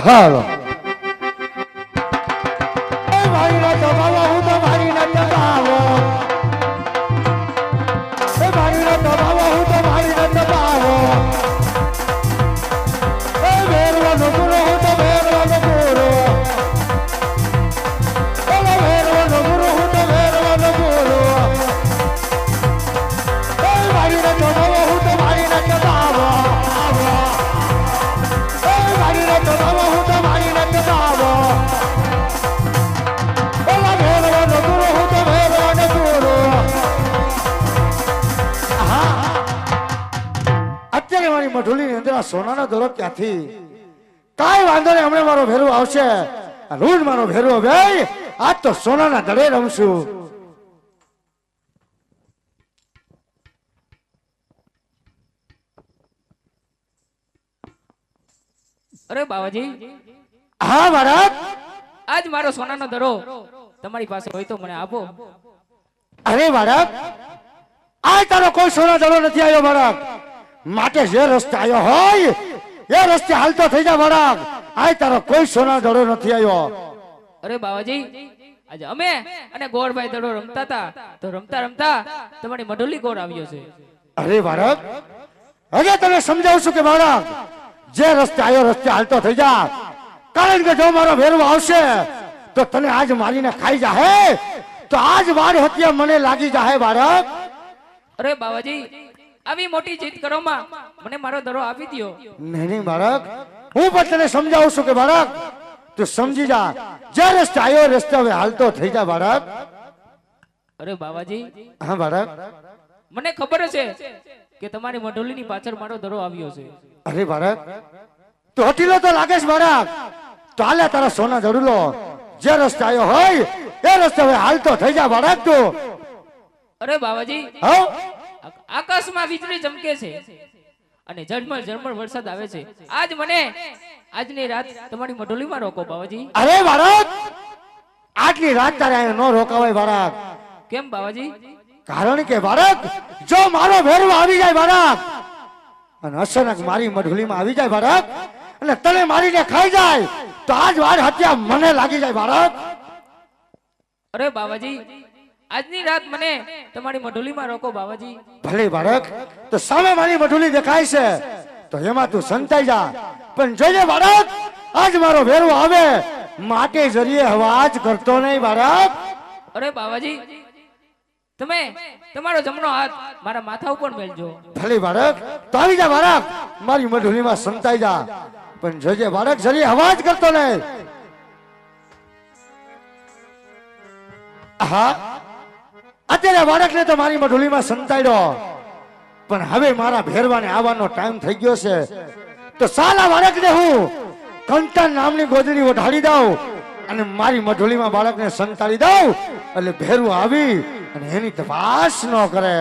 હાલો મઢુલી ની અંદર સોનાનો દોરો ક્યાંથી કાઈ વાંધો નહીં હમણાં મારો ભેરવો આવશે રોજ મારો ભેરવો ભાઈ આજ તો સોનાના દડે રમશું અરે બાવાજી હા મહારાજ આજ મારો સોનાનો દડો તમારી પાસે હોય તો મને આપો અરે મહારાજ આજ તારો કોઈ સોના દડો નથી આવ્યો મહારાજ માટે જે રસ્તે આવ્યો હોય એ રસ્તે હાલતો થઈ જા મહારાજ આજ તારો કોઈ સોના દડો નથી આવ્યો અરે બાવાજી આજે અમે અને ગોળભાઈ દડો રમતા હતા તો રમતા રમતા તમારી મઢુલી ગોળ આવ્યો છે અરે મહારાજ હવે તને સમજાવું છું કે મહારાજ જે રસ્તે આવ્યો રસ્તે હાલતો થઈ જા કારણ કે જો મારો ભેરવો આવશે તો તને આજ મારીને ખાઈ જાહે તો આજ મારી હત્યા મને લાગી જાહે મહારાજ અરે બાવાજી આવી મોટી જીત કરોમાં મને મારો દડો આપી દયો નહીં નહીં મહારાજ હું પણ તને સમજાવું છું કે મહારાજ તું સમજી જા જે રસ્તે આવ્યો રસ્તે હવે હાલતો થઈ જા મહારાજ અરે બાવાજી હા મહારાજ મને ખબર છે કે તમારી મઢુલીની પાછળ મારો દડો આવ્યો છે અરે મહારાજ તું હટીલો તો લાગે છે મહારાજ તો હાલે તારા સોના જડુલો જે રસ્તે આવ્યો હોય એ રસ્તે હવે હાલતો થઈ જા મહારાજ તું અરે બાવાજી હા આકાશમાં વીજળી ચમકે છે અને ઝરમર ઝરમર વરસાદ આવે છે આજ મને આજની રાત તમારી મઢુલીમાં રોકો બાવાજી અરે મહારાજ આટલી રાત તારે અહીંયા ન રોકાવાય મહારાજ કેમ બાવાજી કારણ કે મહારાજ જો મારો ભેરવો આવી જાય મહારાજ અને અચાનક મારી મઢુલીમાં આવી જાય મહારાજ અને તને મારીને ખાઈ જાય તો આજ વાર હત્યા મને લાગી જાય મહારાજ અરે બાવાજી આજની રાત મને તમારી મઢુલીમાં રોકો બાવાજી ભલે મહારાજ તો સામે મારી મઢુલી દેખાય છે તો એમાં તું સંતાઈ જા પણ જોજે મહારાજ આજ મારો ભેરવો આવે માટે જરીએ અવાજ કરતો નહીં મહારાજ અરે બાવાજી તમે તમારો જમણો હાથ મારા માથા ઉપર મેલજો ભલે મહારાજ તો આવી જા મહારાજ મારી મઢુલીમાં સંતાઈ જા પણ જોજે મહારાજ જરી અવાજ કરતો નહીં હા અત્યારે બાળકને તો મારી મઢુલીમાં સંતાડ્યો પણ હવે મારા ભેરવાને આવવાનો ટાઈમ થઈ ગયો છે તો સાલા બાળકને હું કંટન નામની ગોદડી ઓઢાડી દઉં અને મારી મઢુલીમાં બાળકને સંતાડી દઉં એટલે ભેરવું આવી અને એની તપાસ ન કરે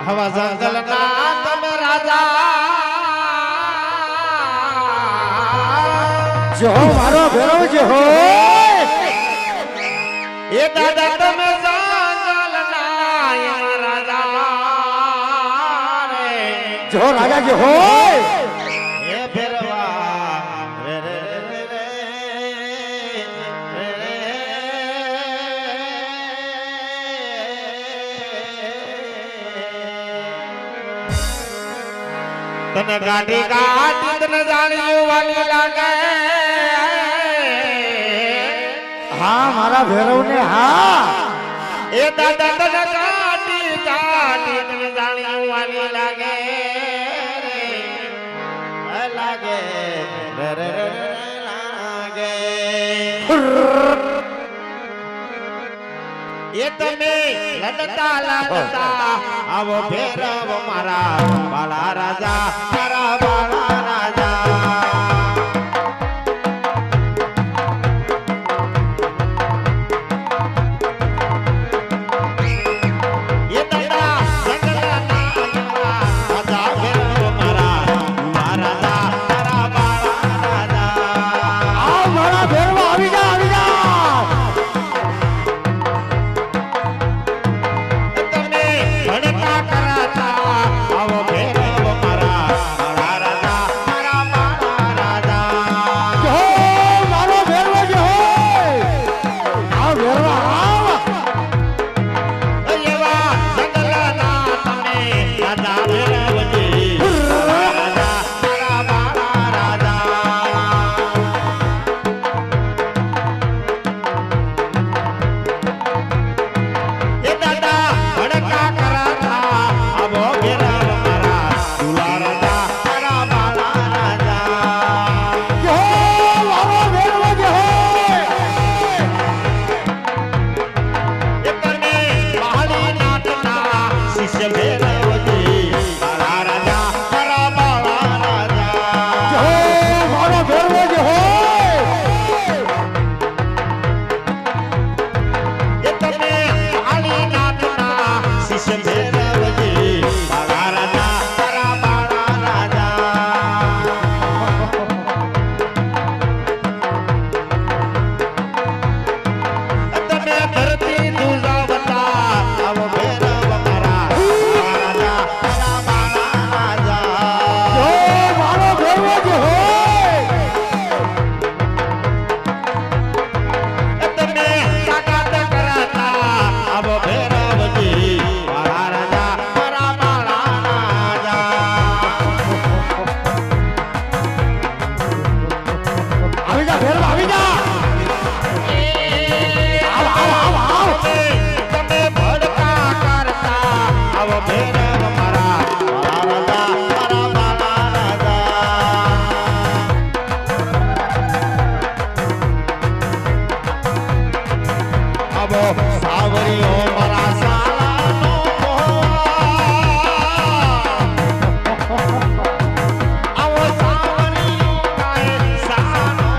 હવા જંગલ ના તમે રાજા જો મારો ભેરવ જે હો એ દાદા તમે જંગલ ના રાજા રે જો રાજા જે હોય એ ભેરવા રે રે રે રે તને ગાડી ગાડી તને જાણ્યું વાલી લાગે હા મારા ભેરવ ને હા એ દાદા તને ગાડી ગાડી તને જાણ્યું વાલી લાગે લાગે રે રે રે લાગે એ તમે લડતા લડતા આવો ભેરવ મારા બાળા રાજા મારા બાળા રાજા એ દાદા જંગલના રાજા ભેરવ મારા રાજા મારા બાળા રાજા આ મારા ભેરવ આવી જા આવો સાવરીઓ મારા સાલાનો આવો સાવરીઓ કાય સાનો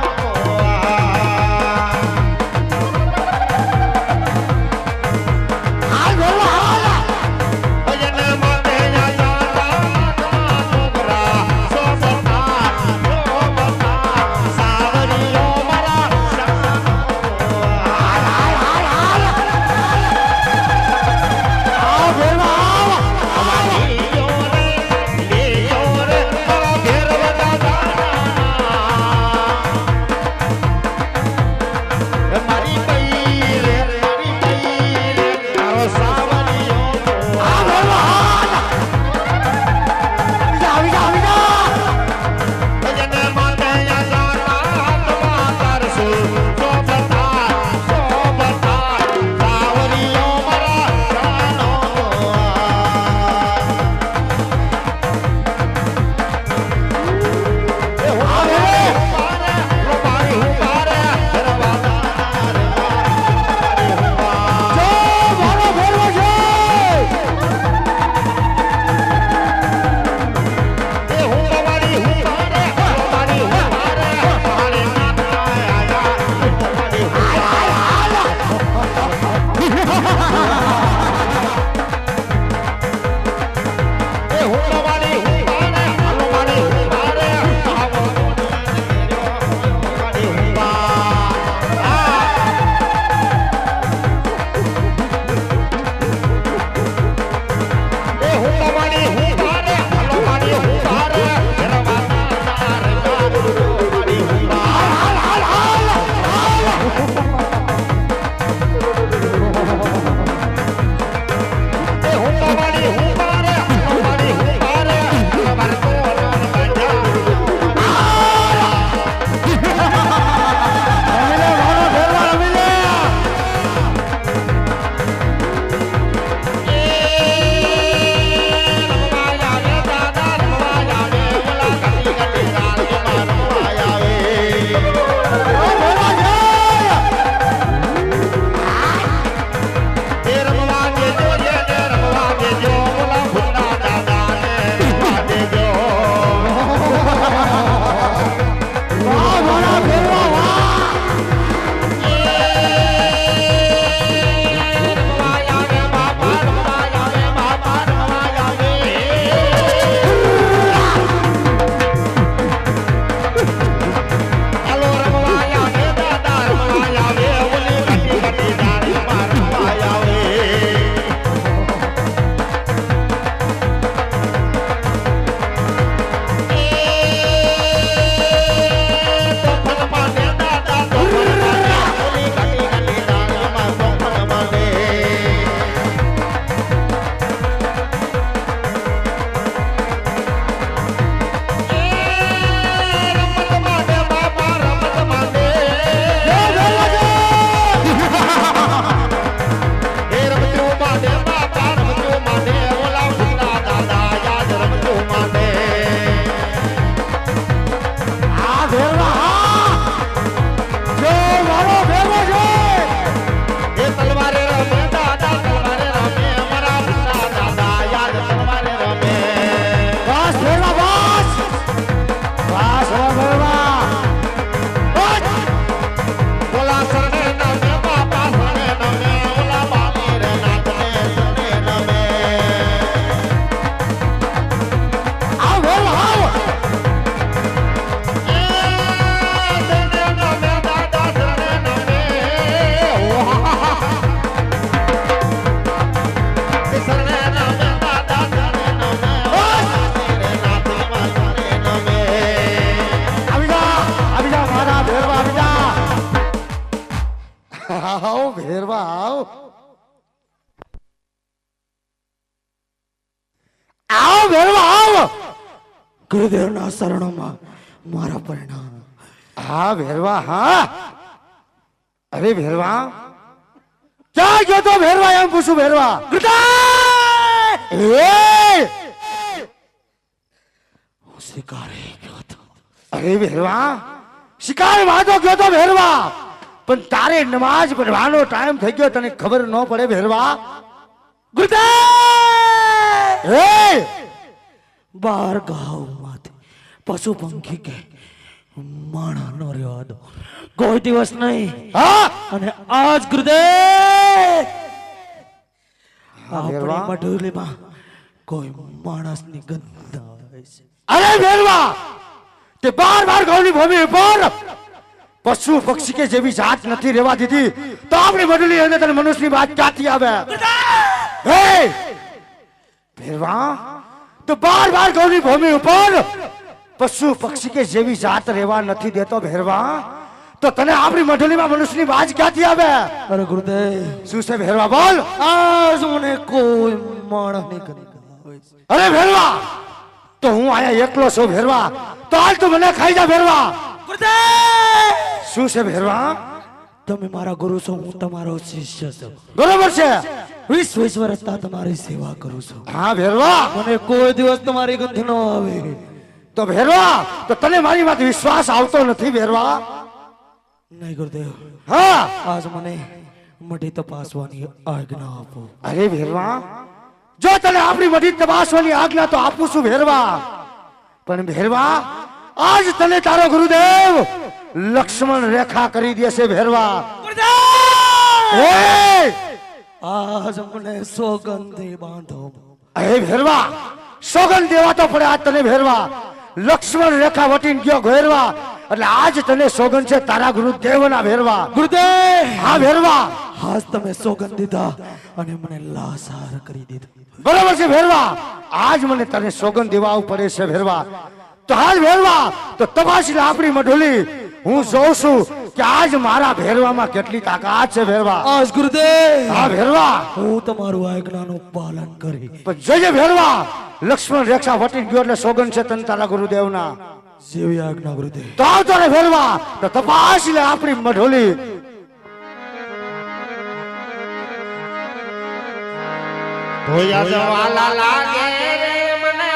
ભજન માટે જાતા છોકરા સોબતા સાવરીઓ મારા આવો ભેરવા આવો આવો ભેરવા આવો ગુરુદેવના શરણોમાં મારા પરિણામ હા ભેરવા હા અરે ભેરવા ક્યાં ગયો તો ભેરવા એમ પૂછું ભેરવા શિકારે ગયો તો અરે ભેરવા શિકાર વાતો ગયો તો ભેરવા પણ તારે નમાજ પઢવાનો ટાઈમ થઈ ગયો તને ખબર ન પડે ભેરવા ગુરુદેવ હે બાર ગાવ માંથી પશુ પંખી કે માણા નો રહેવા દો કોઈ દિવસ નહીં હા અને આજ ગુરુદેવ હા, આપણી ભેરવા. મઢુલીમાં કોઈ માણસની ગંધ આવે છે અરે ભેરવા તે બાર ગૌની ભૂમિ ઉપર પશુ પક્ષી કે જેવી જાત નથી રહેવા દીધી તો આપણી મંડળી અંદર તને મનુષ્યની વાત ક્યાંથી આવે હે ભેરવા તો બાર ગૌની ભૂમિ ઉપર પશુ પક્ષી કે જેવી જાત રહેવા નથી દેતો ભેરવા તો તને આપણી મંડળીમાં મનુષ્યની વાત ક્યાંથી આવે અરે ગુરુદેવ શું છે ભેરવા બોલ આજ મને કોઈ માણસની ગંધ આવે છે અરે ભેરવા તો હું આયા એકલો છું ભેરવા તો હાલ તું મને ખાઈ જા ભેરવા ગુરુદેવ શું છે ભેરવા તમે મારા ગુરુ છો હું તમારો શિષ્ય છું બરોબર છે 20 વર્ષથી તમારી સેવા કરું છું હા ભેરવા મને કોઈ દિવસ તમારી ગંધ ન આવે તો ભેરવા તો તને મારી વાત વિશ્વાસ આવતો નથી ભેરવા નહીં ગુરુદેવ હા આજ મને મઢી તપાસવાની આજ્ઞા આપો અરે ભેરવા જો તને આપણી મઢી તપાસવાની આજ્ઞા તો આપું છું ભેરવા પણ ભેરવા આજ તને તારો ગુરુદેવ લક્ષ્મણ રેખા કરી દેશે ભેરવા હે આજ મને સોગંધી બાંધો અરે ભેરવા સોગંદ દેવા તો પડે આજ તને ભેરવા લક્ષ્મણ રેખા વટીને ગયો ભેરવા એટલે આજ તને સોગંદ છે તારા ગુરુદેવના ભેરવા ગુરુદેવ હા ભેરવા આજ તમે સોગંદ દીધા અને મને લાસાર કરી દીધો બરોબર છે ભેરવા આજ મને તને સોગંદ દેવા પડે છે ભેરવા તો હાલ ભેરવા તો તપાસી લે આપણી મઢોલી હું જોઉં છું કે આજ મારા ભેરવામાં કેટલી તાકાત છે ભેરવા આજ ગુરુદેવ હા ભેરવા હું તમારું આજ્ઞાનું પાલન કરી પણ જજે ભેરવા લક્ષ્મણ રેખા વટી ગયો એટલે સોગંદ છે તને તારા ગુરુદેવના જેવી આજ્ઞા ગુરુદેવ તો આવતો રે ભેરવા તો તપાસી લે આપણી મઢોલી ધોયા જવાલા લાગે રે મને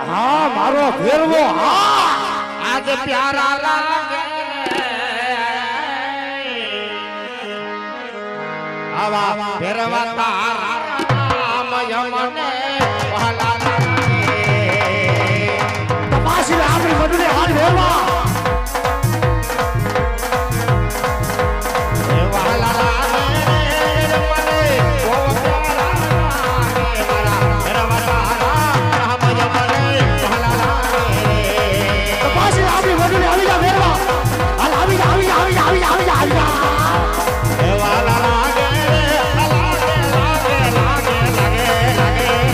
હા મારો ભેરવો હા આજ પ્યારા લાગે રે આવા ફેરવા તારા નામ મને વહાલા લાગે તપાસી લે આપણી મઢોલી હાલ ભેરવા વહાલા લાગે રે મને બહુ પ્યારા લાગે મારા ફેરવા તારા નામ મને વહાલા લાગે તપાસી લે આપણી મઢોલી આવી જા ભેરવા હાલ આવી જા વહાલા લાગે લાગે લાગે લાગે લાગે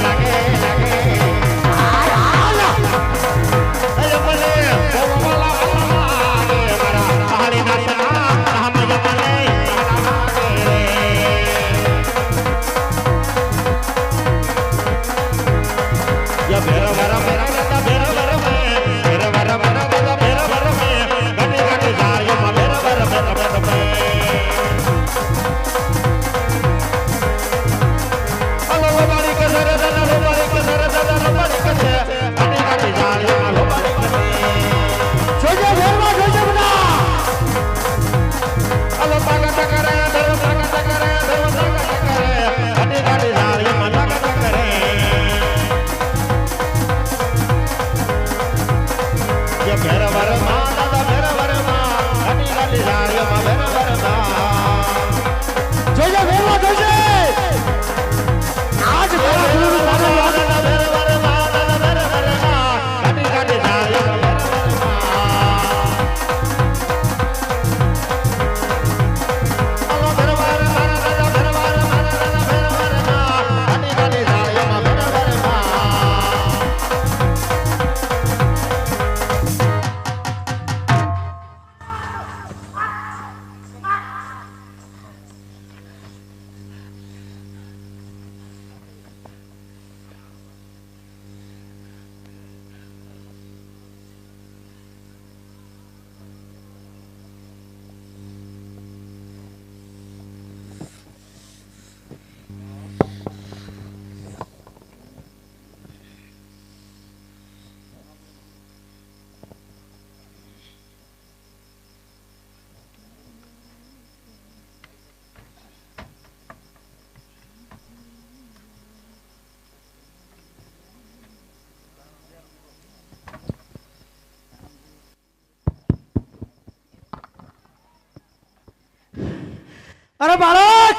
અરે બાળક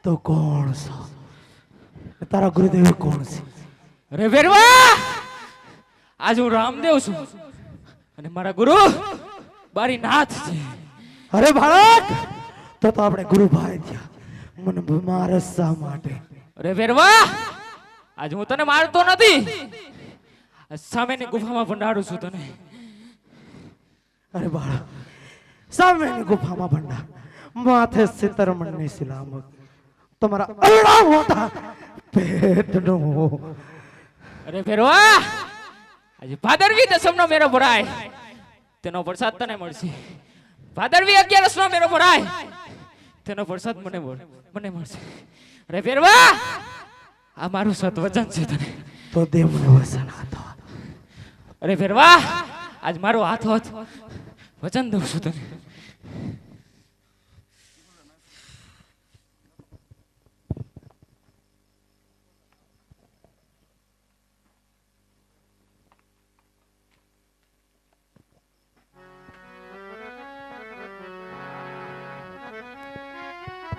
તો કોણ છો? તારા ગુરુદેવ કોણ છે? અરે વેરવા, આજ હું રામદેવ છું અને મારા ગુરુ બારીનાથ છે. અરે બાળક તો આપણે ગુરુભાઈ થયા, મને મારે શા માટે? અરે વેરવા, આજ હું તને મારતો નથી, આ સામેની ગુફામાં ભંડારું છું તને. અરે બાળક, સામેની ગુફામાં ભંડાર, માથે સિતરમણની સિલામત, તમારા અરડા મોટા પેટનો. અરે વેરવા, આજે ભાદરવી દસમનો મેળો ભરાય, તેનો પ્રસાદ તને મળશે. ભાદરવી 11નો મેળો ભરાય, તેનો પ્રસાદ મને મળશે. અરે વેરવા, આ મારું સત વચન છે તને. તો દે મને વસન હતો. અરે વેરવા, આજ મારો હાથ વચન દઉં છું તને.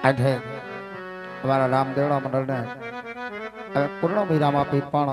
આજે અમારા રામદેવડા મંડળને હવે પૂર્ણ વિરામ આપી પણ